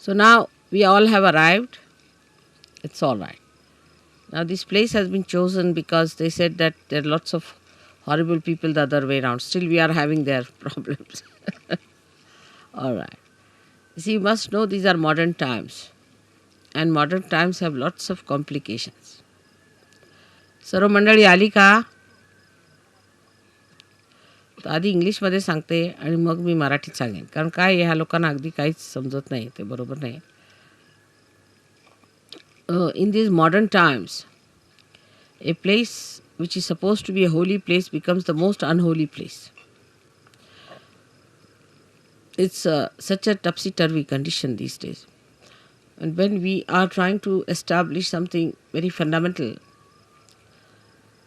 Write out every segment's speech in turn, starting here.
So now we all have arrived. It's all right. Now this place has been chosen because they said that there are lots of horrible people the other way around. Still we are having their problems. All right. See, you must know these are modern times. And modern times have lots of complications. सर्व मंडळी आली का? तर आधी इंग्लिशमध्ये सांगते आणि मग मी मराठीत सांगेन. कारण काय ह्या लोकांना अगदी काहीच समजत नाही. ते बरोबर नाही. In these modern times, a place which is supposed to be a holy place becomes the most unholy place. It's such a topsy-turvy condition these days. And when we are trying to establish something very fundamental,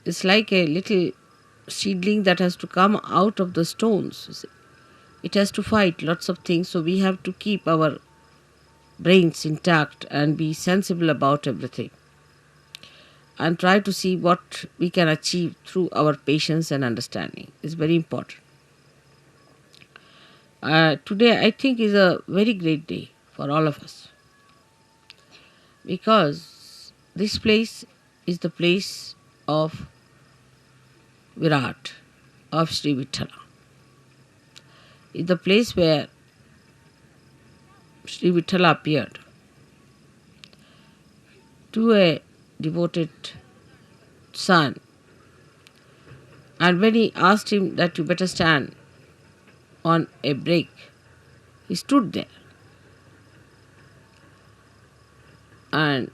it's like a little seedling that has to come out of the stones. You see. It has to fight lots of things, so we have to keep our brains intact and be sensible about everything. And try to see what we can achieve through our patience and understanding. It's very important. Today, I think, is a very great day for all of us. Because this place is the place of Virat, of Sri Vithala. It's the place where Sri Vithala appeared to a devoted son. And when he asked him that you better stand on a break, he stood there. And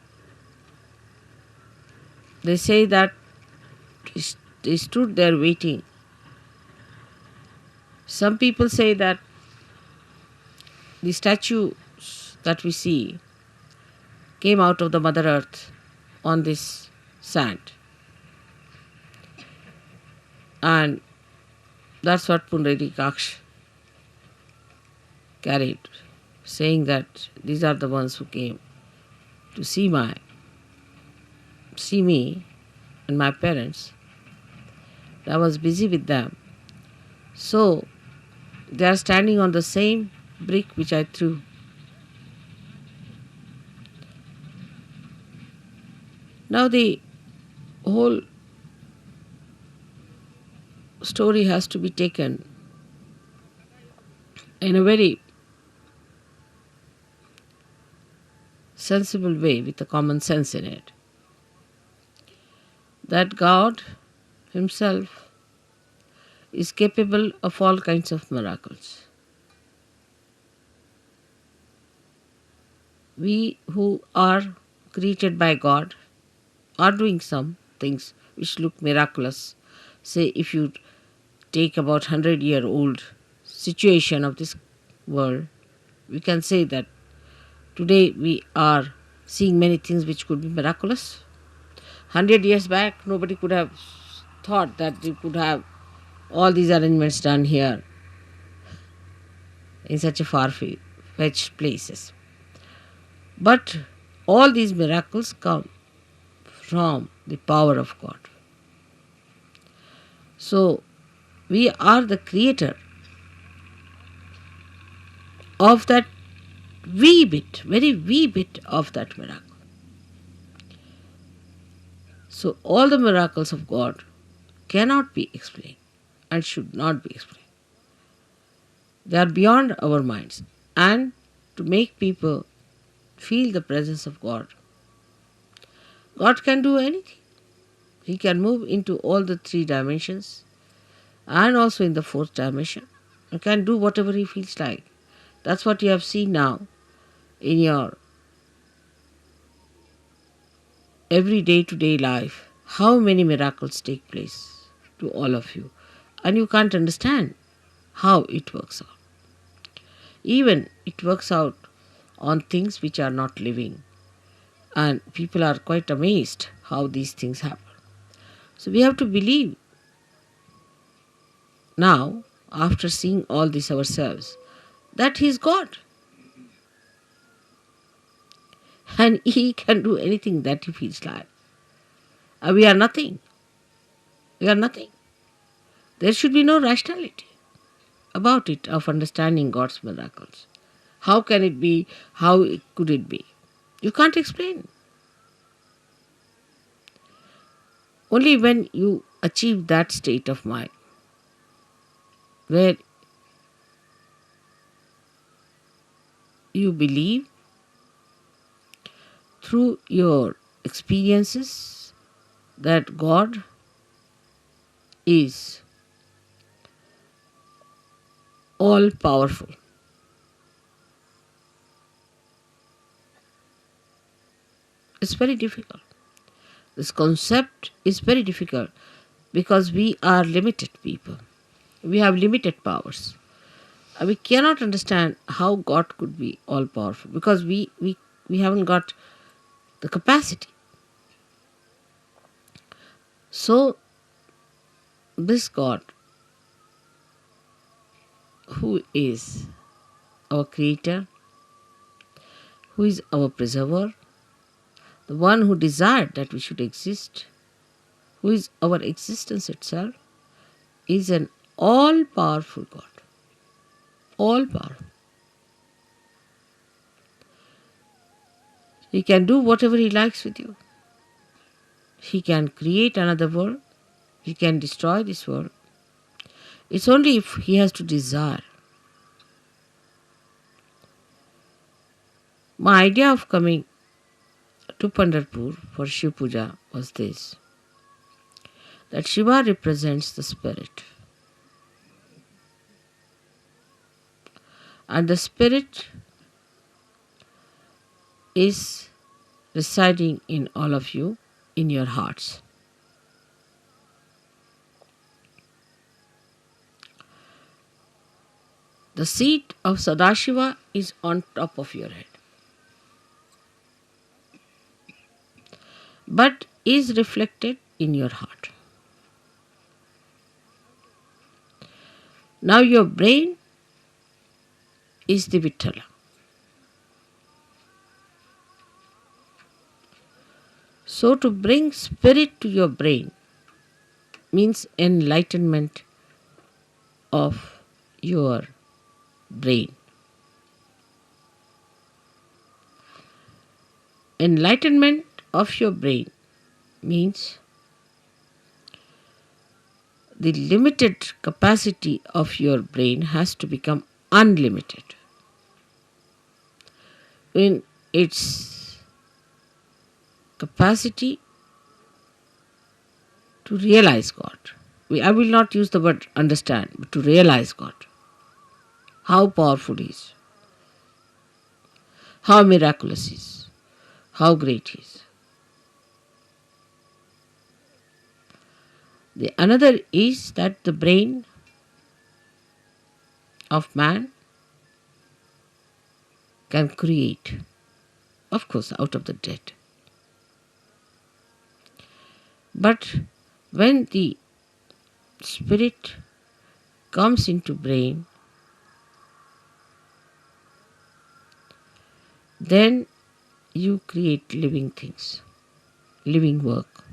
they say that he stood there waiting. Some people say that the statues that we see came out of the Mother Earth on this sand. And that's what Pundarikaksh carried, saying that these are the ones who came to see me and my parents. I was busy with them. So they are standing on the same brick which I threw. Now the whole story has to be taken in a very sensible way with a common sense in it. That God Himself is capable of all kinds of miracles. We who are created by God are doing some things which look miraculous. Say if you take about 100-year-old situation of this world, we can say that today we are seeing many things which could be miraculous. 100 years back, nobody could have thought that you could have all these arrangements done here in such a far-fetched places. But all these miracles come from the power of God. So, we are the creator of that wee bit, very wee bit of that miracle. So, all the miracles of God cannot be explained and should not be explained. They are beyond our minds. And to make people feel the presence of God, God can do anything. He can move into all the 3 dimensions and also in the 4th dimension. He can do whatever He feels like. That's what you have seen now in your every day-to-day life. How many miracles take place to all of you. And you can't understand how it works out. Even it works out on things which are not living. And people are quite amazed how these things happen. So we have to believe now, after seeing all this ourselves, that He is God. And He can do anything that He feels like. We are nothing. We are nothing. There should be no rationality about it, of understanding God's miracles. How can it be? How could it be? You can't explain. Only when you achieve that state of mind where you believe through your experiences that God is all powerful. It's very difficult. This concept is very difficult because we are limited people. We have limited powers. We cannot understand how God could be all powerful because we haven't got the capacity. So, this God, who is our creator, who is our preserver, the one who desired that we should exist, who is our existence itself, is an all powerful God. All powerful. He can do whatever he likes with you. He can create another world. He can destroy this world. It's only if he has to desire. My idea of coming to Pandharpur for Shiv Puja was this, that Shiva represents the spirit. And the spirit is residing in all of you, in your hearts. The seat of Sadashiva is on top of your head, but is reflected in your heart. Now your brain is the Vittala. So to bring spirit to your brain means enlightenment of your brain. Enlightenment of your brain means the limited capacity of your brain has to become unlimited in its capacity to realize God. I will not use the word understand, but to realize God. How powerful He is, how miraculous He is, how great He is. The another is that the brain of man can create, of course, out of the dead. But when the spirit comes into brain, then you create living things, living work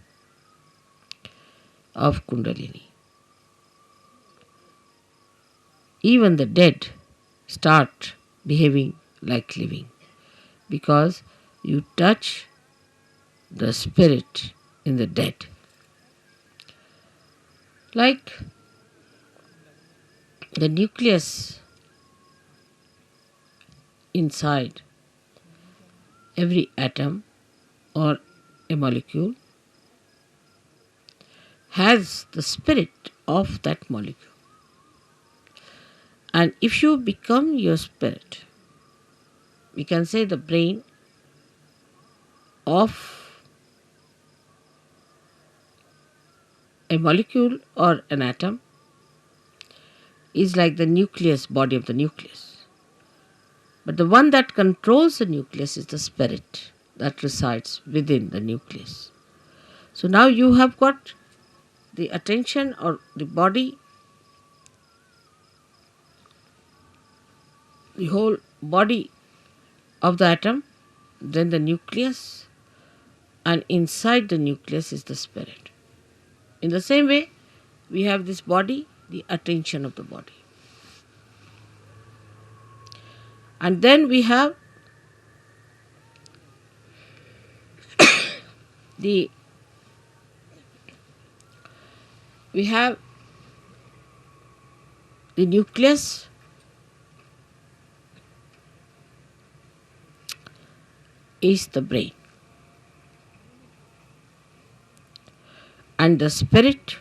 of Kundalini. Even the dead start behaving like living because you touch the spirit in the dead. Like the nucleus inside every atom or a molecule has the spirit of that molecule. And if you become your spirit, we can say the brain of a molecule or an atom is like the nucleus, body of the nucleus. But the one that controls the nucleus is the spirit that resides within the nucleus. So now you have got the attention or the body, the whole body of the atom, then the nucleus, and inside the nucleus is the spirit. In the same way, we have this body, the attention of the body. And then the we have the nucleus is the brain, and the spirit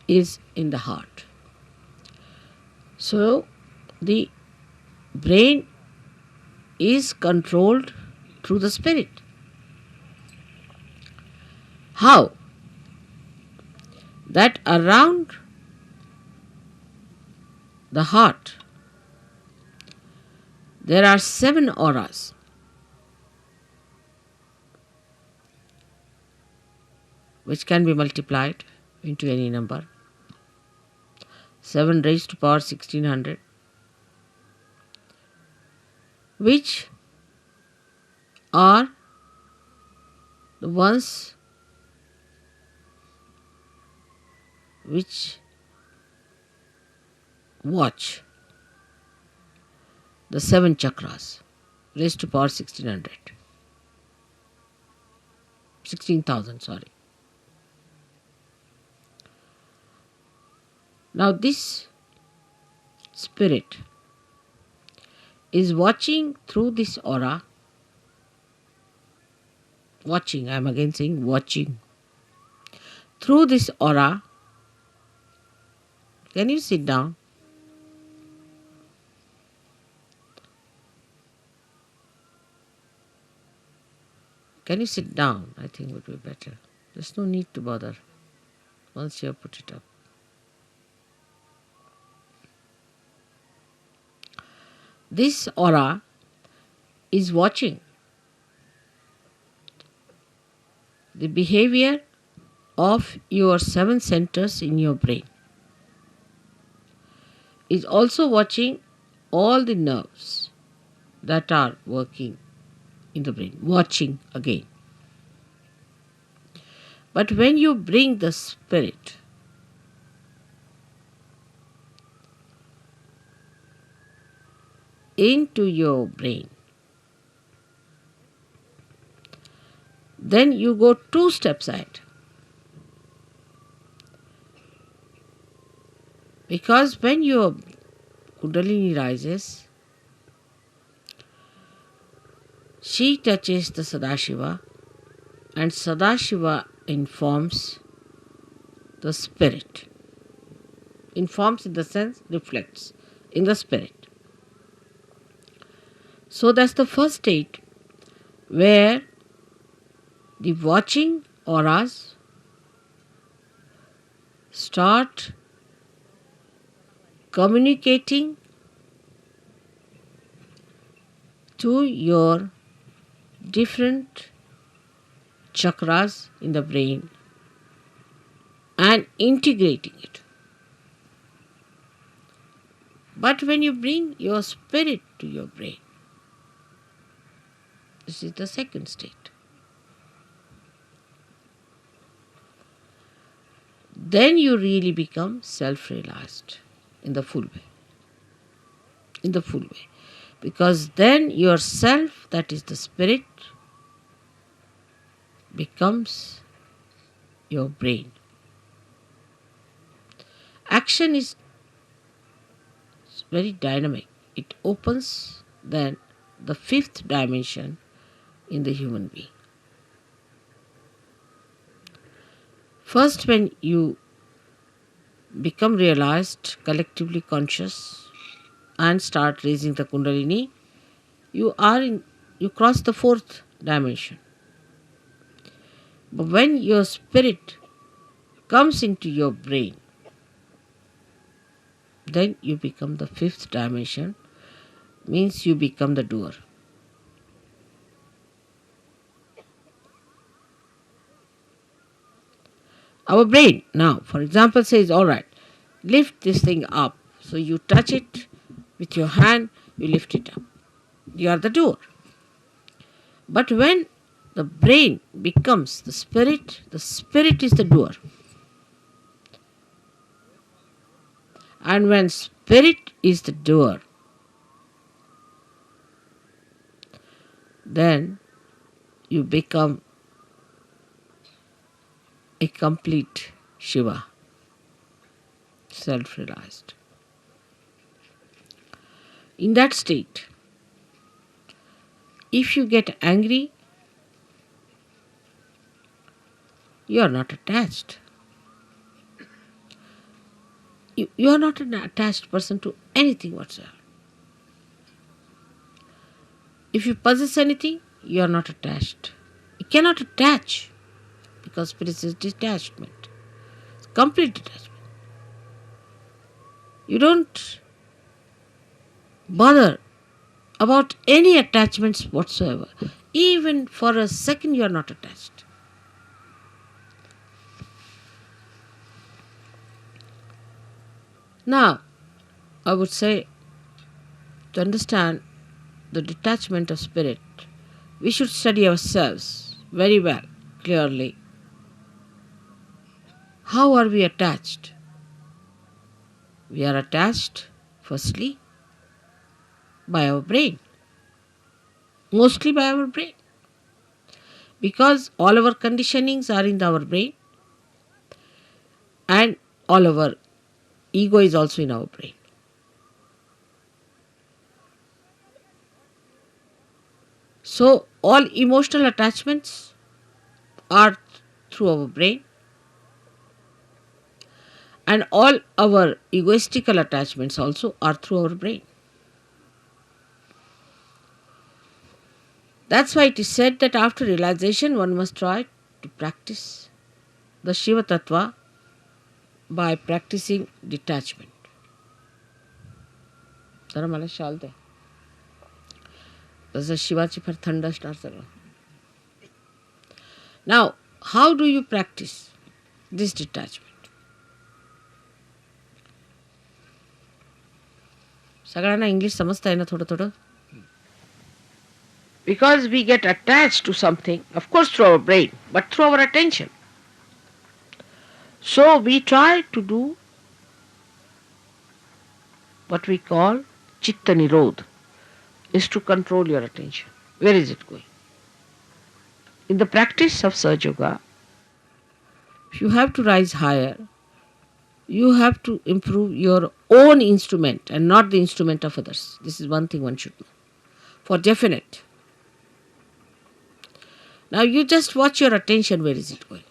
is in the heart. So the brain is controlled through the spirit. How? That around the heart there are 7 auras, which can be multiplied into any number. 7 raised to power 1600, which are the ones which watch the 7 chakras raised to power 1600. 16,000, sorry. Now this spirit is watching through this aura. Watching, I am again saying watching. Through this aura, can you sit down? Can you sit down? I think would be better. There's no need to bother once you have put it up. This aura is watching the behavior of your 7 centers in your brain. Is also watching all the nerves that are working in the brain. Watching again. But when you bring the spirit into your brain, then you go 2 steps ahead. Because when your Kundalini rises, she touches the Sadashiva, and Sadashiva informs the spirit. Informs in the sense reflects in the spirit. So that's the first state where the watching auras start communicating to your different chakras in the brain and integrating it. But when you bring your spirit to your brain, this is the second state. Then you really become self-realized in the full way. In the full way. Because then yourself, that is the spirit, becomes your brain. Action is very dynamic. It opens then the 5th dimension in the human being. First, when you become realized, collectively conscious, and start raising the Kundalini, you cross the 4th dimension. But when your spirit comes into your brain, then you become the 5th dimension, means you become the doer. Our brain now, for example, says, all right, lift this thing up. So you touch it with your hand, you lift it up. You are the doer. But when the brain becomes the spirit is the doer. And when spirit is the doer, then you become a complete Shiva, self-realized. In that state, if you get angry, you are not attached. You are not an attached person to anything whatsoever. If you possess anything, you are not attached. You cannot attach because spirit is detachment. It's complete detachment. You don't bother about any attachments whatsoever. Even for a second, you are not attached. Now, I would say to understand the detachment of spirit, we should study ourselves very well, clearly. How are we attached? We are attached, firstly, by our brain, mostly by our brain, because all our conditionings are in our brain and all our ego is also in our brain. So, all emotional attachments are through our brain, and all our egoistical attachments also are through our brain. That's why it is said that after realization, one must try to practice the Shiva Tattva by practicing detachment. जरा मला शाल दे. जसं शिवाची फार थंड असणार सगळं. Now, how do you practice this detachment? सगळ्यांना English समजताय ना थोडं थोडं? Because we get attached to something, of course through our brain, but through our attention. So we try to do what we call Chitta Nirodh, is to control your attention. Where is it going? In the practice of Sahaja Yoga, if you have to rise higher, you have to improve your own instrument and not the instrument of others. This is one thing one should know. For definite. Now you just watch your attention, where is it going?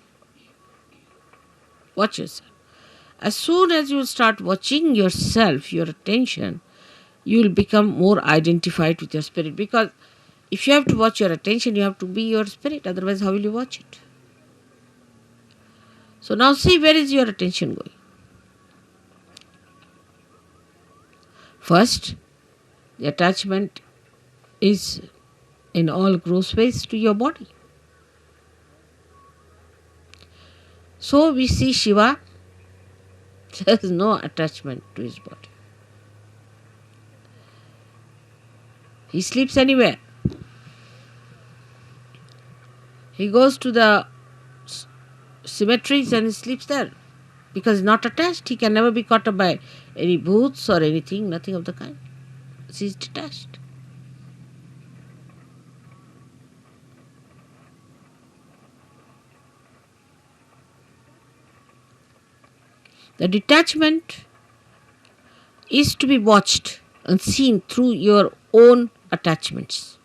Watch yourself. As soon as you start watching yourself, your attention, you will become more identified with your spirit. Because if you have to watch your attention, you have to be your spirit. Otherwise, how will you watch it? So now see, where is your attention going? First, the attachment is in all gross ways to your body. So we see Shiva, there is no attachment to his body. He sleeps anywhere. He goes to the cemeteries and he sleeps there. Because he's not attached, he can never be caught up by any booths or anything, nothing of the kind. He's detached. The detachment is to be watched and seen through your own attachments.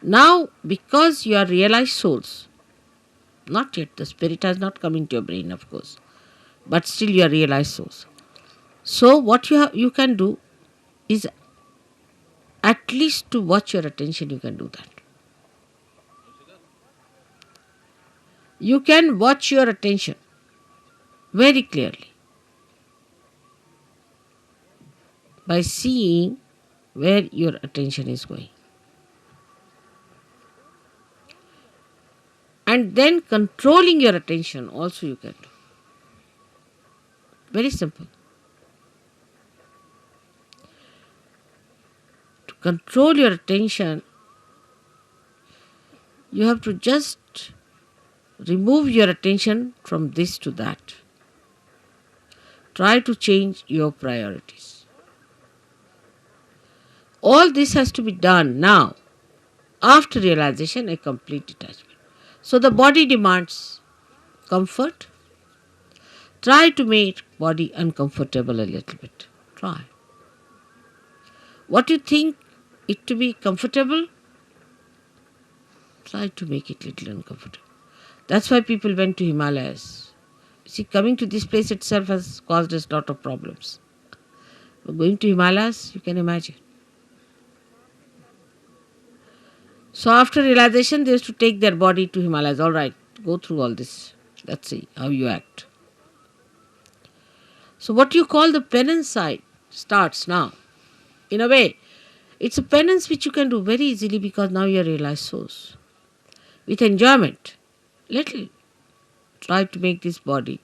Now, because you are realized souls, not yet, the spirit has not come into your brain, of course, but still you are realized souls. So, what you can do is at least to watch your attention, you can do that. You can watch your attention very clearly by seeing where your attention is going. And then controlling your attention also you can do. Very simple. To control your attention, you have to just remove your attention from this to that. Try to change your priorities. all this has to be done now, after realization, a complete detachment. So the body demands comfort. Try to make body uncomfortable a little bit. Try. What you think it to be comfortable, try to make it little uncomfortable. That's why people went to Himalayas. See, coming to this place itself has caused us a lot of problems. But going to Himalayas, you can imagine. So after realization, they used to take their body to Himalayas. All right, go through all this. Let's see how you act. So what you call the penance side starts now. In a way, it's a penance which you can do very easily because now you are realized souls. With enjoyment, little. Try to make this body.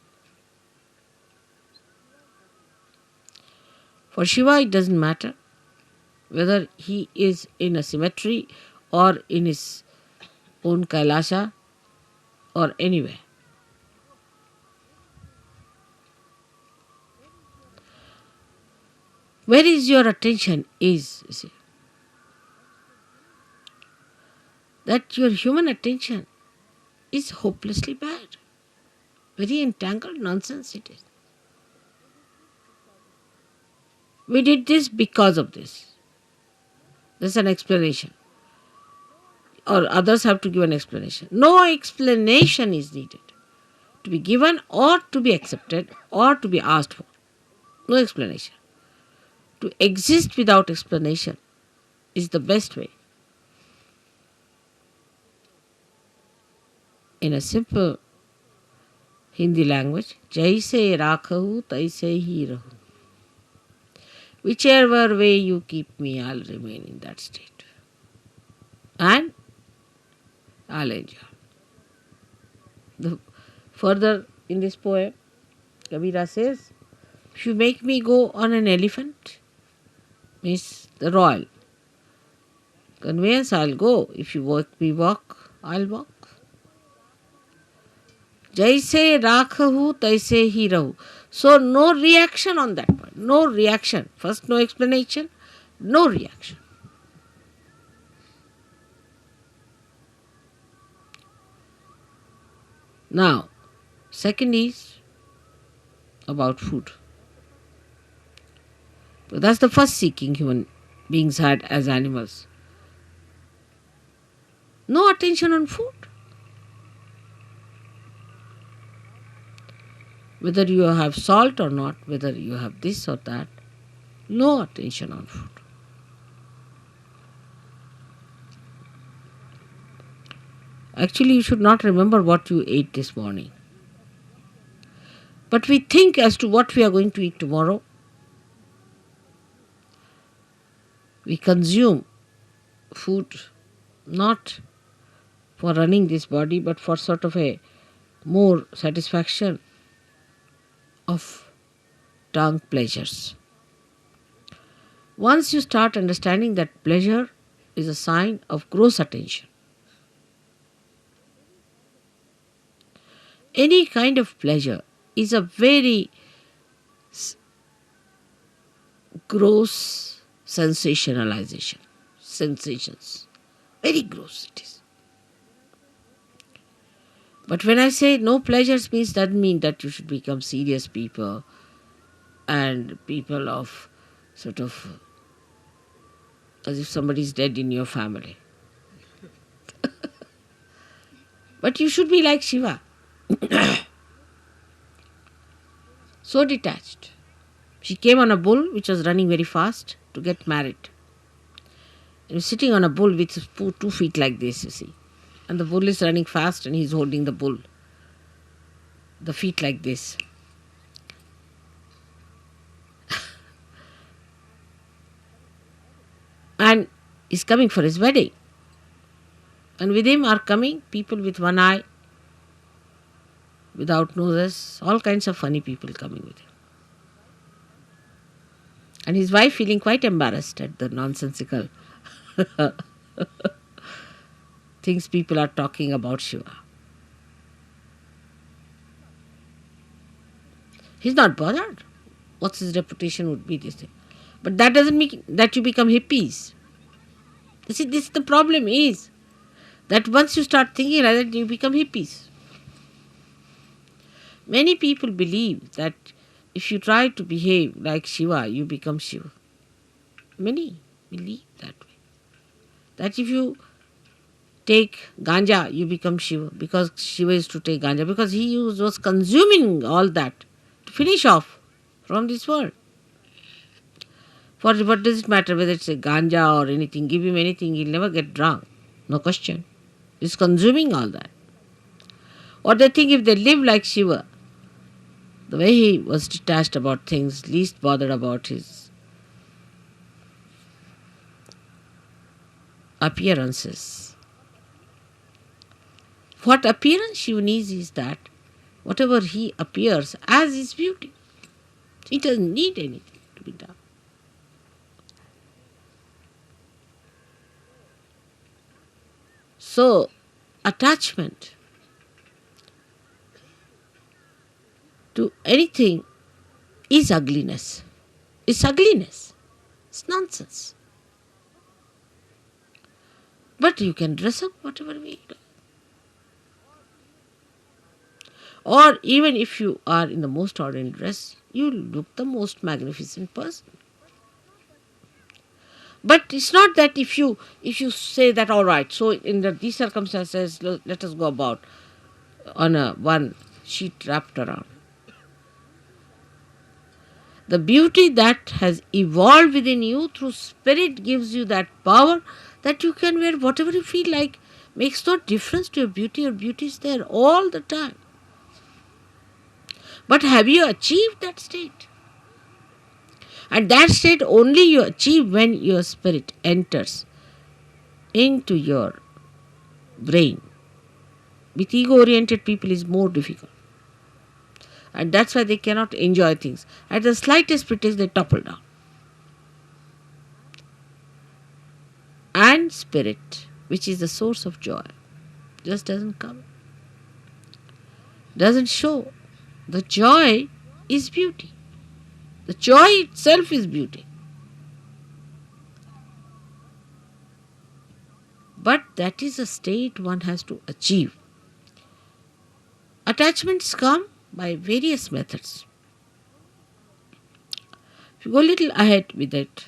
For Shiva, it doesn't matter whether he is in a cemetery or in his own Kailasha or anywhere. Where is your attention is, you see, that your human attention is hopelessly bad. Very entangled nonsense it is. We did this because of this. There's an explanation. Or others have to give an explanation. No explanation is needed to be given or to be accepted or to be asked for. No explanation. To exist without explanation is the best way. In a simple Hindi language, jaise rakhahu taise hi rahu. Whichever way you keep me, I'll remain in that state. And I'll enjoy. Further in this poem, Kabira says, if you make me go on an elephant, means the royal conveyance, I'll go. If you make me walk, I'll walk. Jaise rakhahu taise hi rahu. So no reaction on that point. No reaction. First no explanation, no reaction. Now, second is about food. But that's the first seeking human beings had as animals. No attention on food. Whether you have salt or not, whether you have this or that, no attention on food. Actually, you should not remember what you ate this morning. But we think as to what we are going to eat tomorrow. We consume food not for running this body, but for sort of a more satisfaction of tongue pleasures. Once you start understanding that pleasure is a sign of gross attention, any kind of pleasure is a very gross sensationalization. Sensations. Very gross it is. But when I say no pleasures means doesn't mean that you should become serious people and people of sort of as if somebody is dead in your family. But you should be like Shiva. So detached. She came on a bull which was running very fast to get married. He was sitting on a bull with 2 feet like this, you see. And the bull is running fast and he's holding the bull. The feet like this. And he's coming for his wedding. And with him are coming people with one eye, without noses, all kinds of funny people coming with him. And his wife feeling quite embarrassed at the nonsensical things people are talking about Shiva. He's not bothered. What's his reputation would be this thing. But that doesn't mean that you become hippies. You see, this the problem is that once you start thinking like that, you become hippies. Many people believe that if you try to behave like Shiva, you become Shiva. Many believe that way. That if you take ganja, you become Shiva, because Shiva is to take ganja, because was consuming all that to finish off from this world. For what does it matter whether it's a ganja or anything? Give him anything, he'll never get drunk. No question. He's consuming all that. Or they think if they live like Shiva, the way he was detached about things, least bothered about his appearances. What appearance Shiva needs is that whatever he appears as is beauty. He doesn't need anything to be done. So, attachment to anything is ugliness. It's ugliness. It's nonsense. But you can dress up whatever way you like. Or even if you are in the most ordinary dress, you look the most magnificent person. But it's not that if you say that, all right, so in these circumstances, let us go about on a one sheet wrapped around. The beauty that has evolved within you through spirit gives you that power that you can wear whatever you feel like. Makes no difference to your beauty. Your beauty is there all the time. But have you achieved that state? And that state only you achieve when your spirit enters into your brain. With ego-oriented people is more difficult. And that's why they cannot enjoy things. At the slightest pretext, they topple down. And spirit, which is the source of joy, just doesn't come. Doesn't show. The joy is beauty. The joy itself is beauty. But that is a state one has to achieve. Attachments come by various methods. If you go a little ahead with it,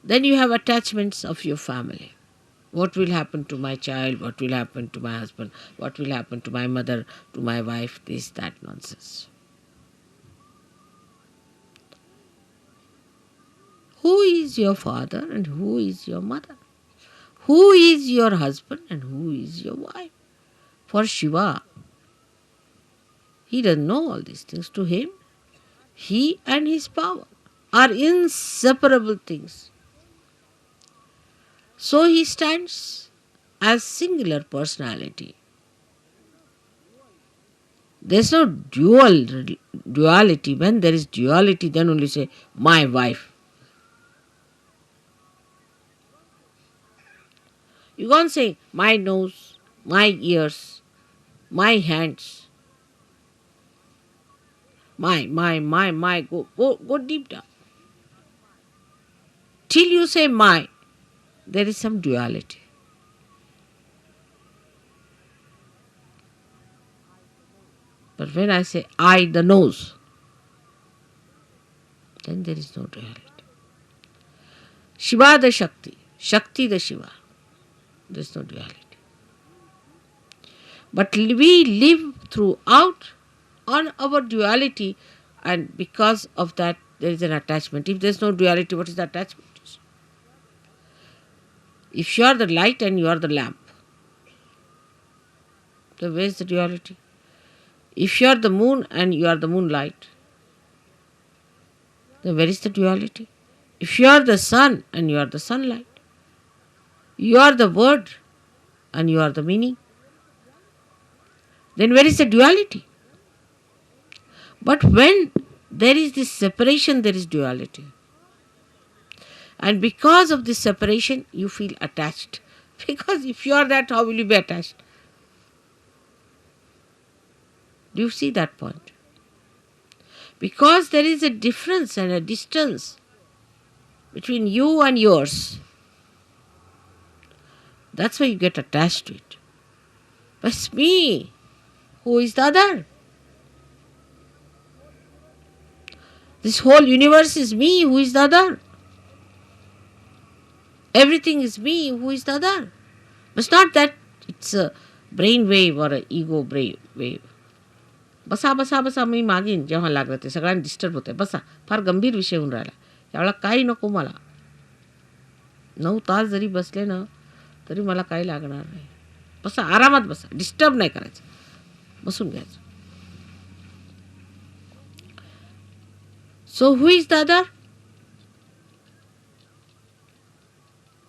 then you have attachments of your family. What will happen to my child? What will happen to my husband? What will happen to my mother, to my wife? This, that nonsense. Who is your father and who is your mother? Who is your husband and who is your wife? For Shiva, he doesn't know all these things. To him, he and his power are inseparable things. So he stands as singular personality. There's no duality. When there is duality, then only say, my wife. You can't say, my nose, my ears, my hands, my. Go deep down. Till you say my, there is some duality. But when I say I, the nose, then there is no duality. Shiva the Shakti, Shakti the Shiva, there is no duality. But we live throughout on our duality, and because of that there is an attachment. If there is no duality, what is the attachment? If you are the light and you are the lamp, then where is the duality? If you are the moon and you are the moonlight, then where is the duality? If you are the sun and you are the sunlight, you are the word and you are the meaning, then where is the duality? But when there is this separation, there is duality. And because of this separation, you feel attached. Because if you are that, how will you be attached? Do you see that point? Because there is a difference and a distance between you and yours. That's why you get attached to it. But it's me. Who is the other? This whole universe is me. Who is the other? Everything is me. Who is the other? But it's not that it's a brain wave or an ego brain wave. बसा बसा बसा मी मागीन जेव्हा लागलं ते सगळ्यांना disturb होतंय. बसा, फार गंभीर विषय होऊन राहिला. यावेळेला काही नको मला. 9 तास जरी बसले ना तरी मला काही लागणार नाही. बसा, आरामात बसा, डिस्टर्ब नाही करायचं, बसून घ्यायचं. So who is the other?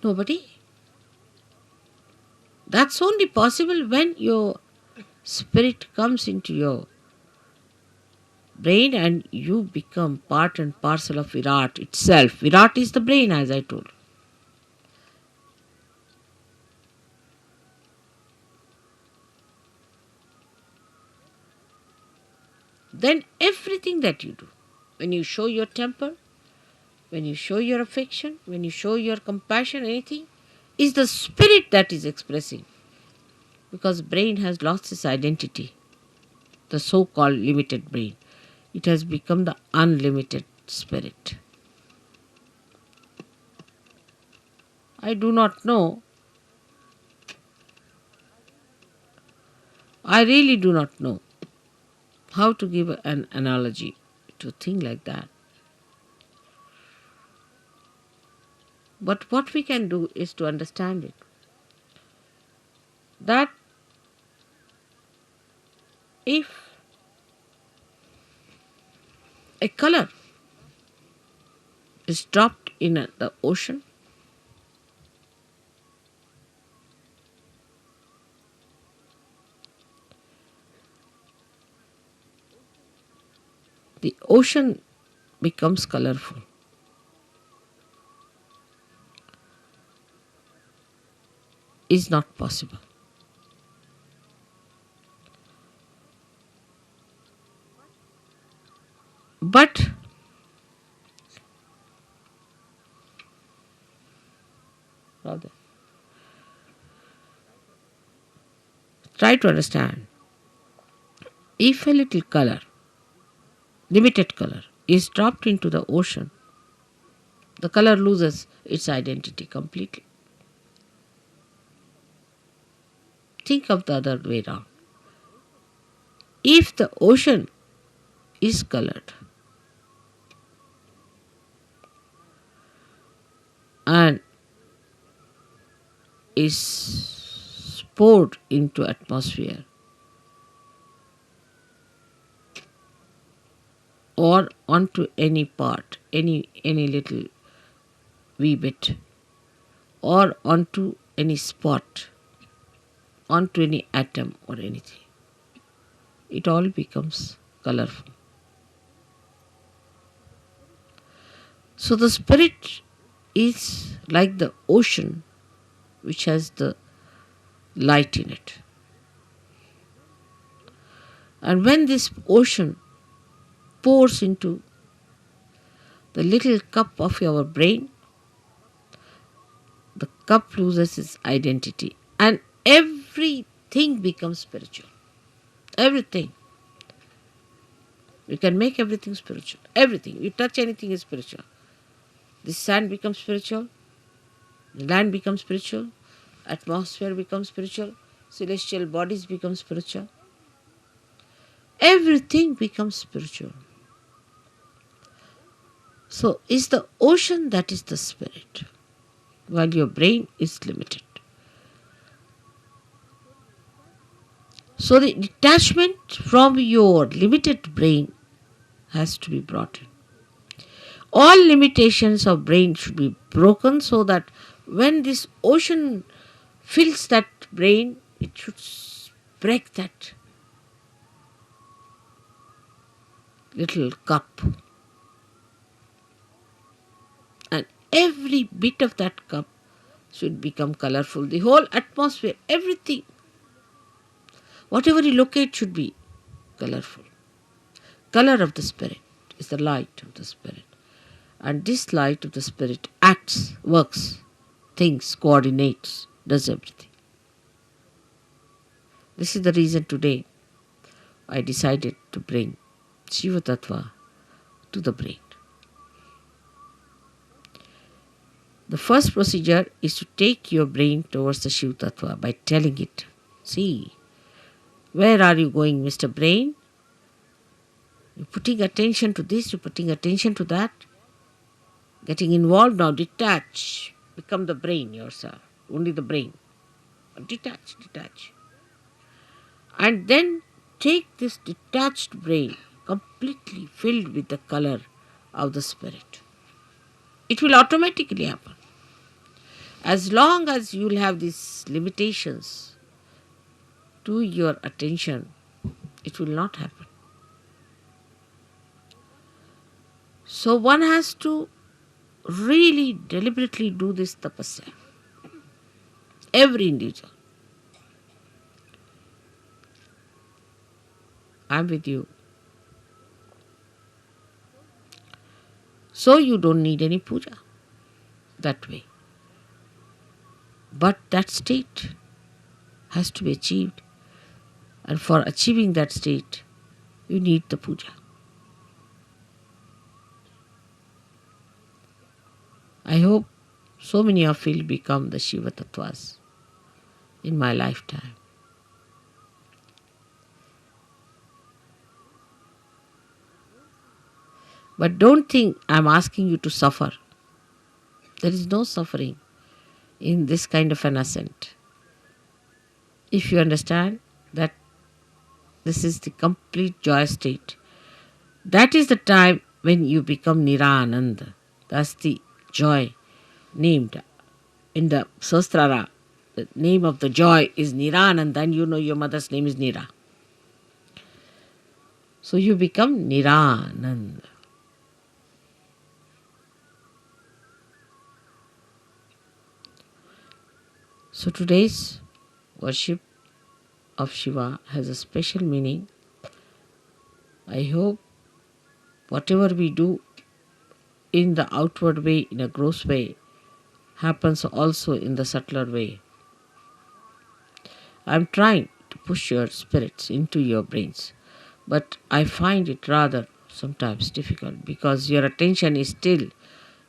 Nobody. That's only possible when your spirit comes into your brain and you become part and parcel of Virat itself. Virat is the brain, as I told. Then everything that you do, when you show your temper, when you show your affection, when you show your compassion, anything, is the spirit that is expressing. Because brain has lost its identity, the so-called limited brain. It has become the unlimited spirit. I do not know. I really do not know how to give an analogy to a thing like that. But what we can do is to understand it. That if a color is dropped in the ocean, the ocean becomes colorful. Is not possible. But rather, try to understand. If a little color, limited color, is dropped into the ocean, the color loses its identity completely. Think of the other way around. If the ocean is colored and is poured into atmosphere or onto any part, any little wee bit, or onto any spot, onto any atom or anything, it all becomes colorful. So the spirit is like the ocean which has the light in it. And when this ocean pours into the little cup of your brain, the cup loses its identity and everything becomes spiritual. Everything. You can make everything spiritual. Everything. You touch anything is spiritual. The sand becomes spiritual. The land becomes spiritual. Atmosphere becomes spiritual. Celestial bodies become spiritual. Everything becomes spiritual. So is the ocean that is the spirit, while your brain is limited. So the detachment from your limited brain has to be brought in. All limitations of brain should be broken so that when this ocean fills that brain, it should break that little cup. And every bit of that cup should become colorful. The whole atmosphere, everything, whatever you locate should be colorful. Color of the spirit. is the light of the Spirit. And this light of the Spirit acts, works, thinks, coordinates, does everything. This is the reason today I decided to bring Shiva Tattva to the brain. The first procedure is to take your brain towards the Shiva Tattva by telling it, see, where are you going, Mr. Brain? You're putting attention to this, you're putting attention to that. Getting involved now, detach. Become the brain yourself, only the brain. Detach. And then take this detached brain, completely filled with the color of the Spirit. It will automatically happen. As long as you will have these limitations to your attention, it will not happen. So one has to really deliberately do this tapasya. Every individual. I'm with you. So you don't need any puja that way. But that state has to be achieved. And for achieving that state, you need the puja. I hope so many of you will become the Shiva Tattvas in my lifetime. But don't think I'm asking you to suffer. There is no suffering in this kind of an ascent. If you understand that this is the complete joy state, that is the time when you become Nirananda. That's the joy named in the Sastrara. The name of the joy is Nirananda, and you know your mother's name is Nira. So you become Nirananda. So today's worship of Shiva has a special meaning. I hope whatever we do in the outward way, in a gross way, happens also in the subtler way. I'm trying to push your spirits into your brains, but I find it rather sometimes difficult because your attention is still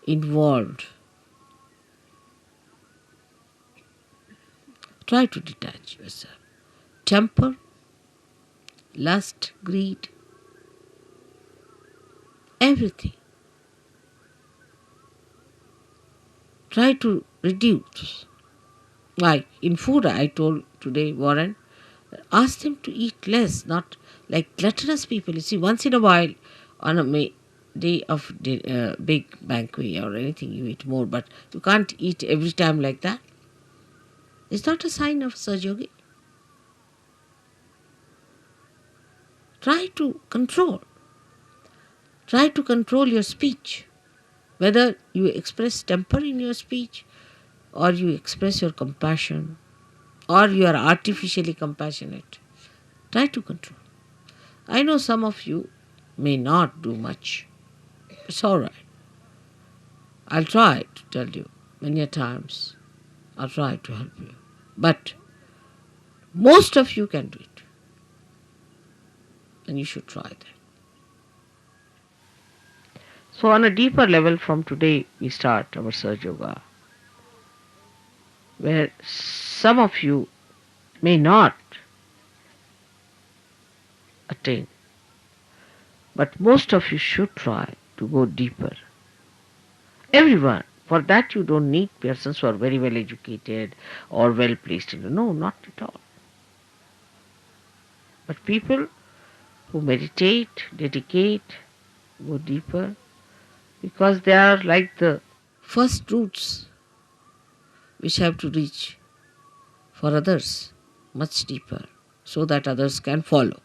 involved. Try to detach yourself. Temper, lust, greed, everything. Try to reduce. Like in food, I told today, Warren, ask them to eat less, not like gluttonous people. You see, once in a while, on a day of big banquet or anything, you eat more, but you can't eat every time like that. It's not a sign of Sahaja. Try to control. Try to control your speech. Whether you express temper in your speech, or you express your compassion, or you are artificially compassionate. Try to control. I know some of you may not do much. It's all right. I'll try to tell you many a times. I'll try to help you. But most of you can do it. And you should try that. So on a deeper level from today, we start our Sahaja Yoga, where some of you may not attain, but most of you should try to go deeper. Everyone. For that you don't need persons who are very well educated or well placed. No, not at all. But people who meditate, dedicate, go deeper, because they are like the first roots which have to reach for others much deeper so that others can follow.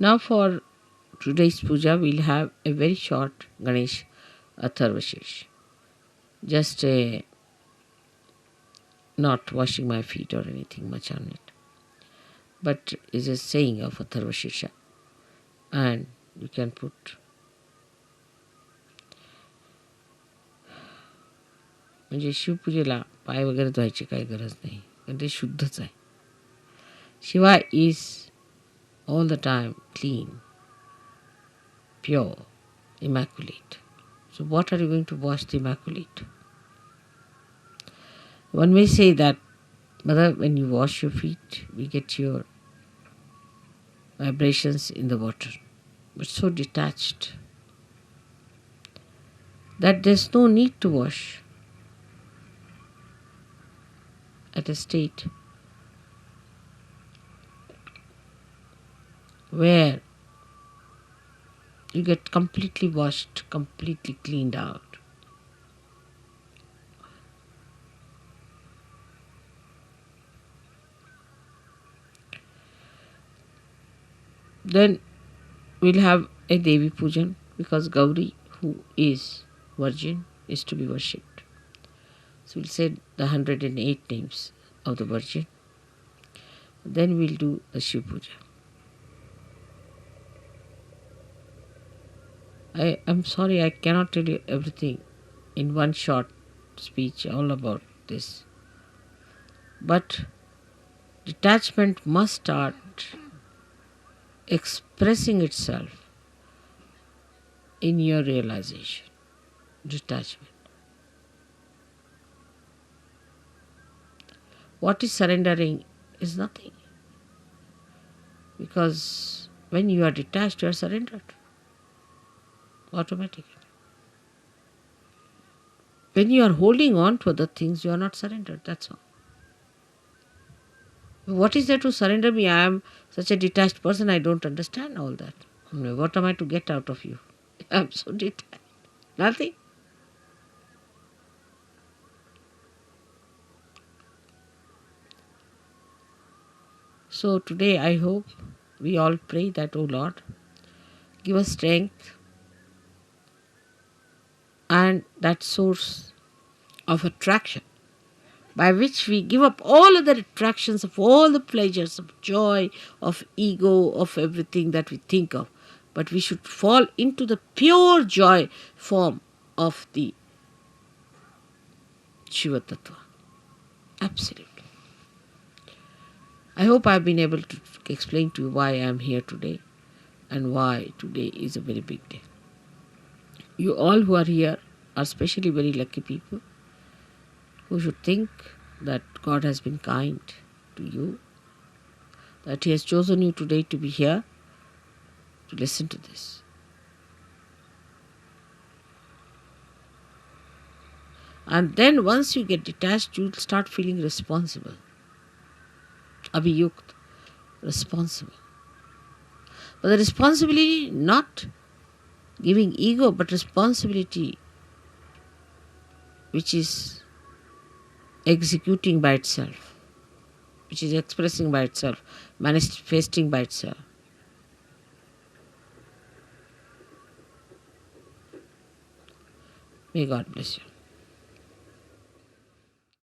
Now for today's puja, we'll have a very short Ganesh Atharvashesh. Just a not washing my feet or anything much on it. But it's a saying of Atharvashirsha. And you can put म्हणजे शिवपूजेला पाय वगैरे धुवायची काही गरज नाही, कारण ते शुद्धच आहे. Shiva is all the time clean, pure, immaculate. So what are you going to wash the immaculate? One may say that, Mother, when you wash your feet, we get your vibrations in the water, but so detached that there's no need to wash at a state where you get completely washed, completely cleaned out. Then we'll have a Devi Pujan, because Gauri, who is virgin, is to be worshipped. So we'll say the 108 names of the Virgin. Then we'll do the Shiv Puja. I'm sorry, I cannot tell you everything in one short speech all about this. But detachment must start expressing itself in your realization. Detachment. What is surrendering is nothing. Because when you are detached, you are surrendered. Automatically. When you are holding on to other things, you are not surrendered. That's all. What is there to surrender me? I am such a detached person, I don't understand all that. What am I to get out of you? I am so detached. Nothing. So today I hope we all pray that, O Lord, give us strength and that source of attraction by which we give up all other attractions of all the pleasures of joy, of ego, of everything that we think of. But we should fall into the pure joy form of the Shiva Tattva. Absolutely. I hope I've been able to explain to you why I am here today and why today is a very big day. You all who are here are especially very lucky people who should think that God has been kind to you, that He has chosen you today to be here to listen to this. And then once you get detached, you'll start feeling responsible. Abhiyukt, responsible. But the responsibility, not giving ego, but responsibility which is executing by itself, which is expressing by itself, manifesting by itself. May God bless you.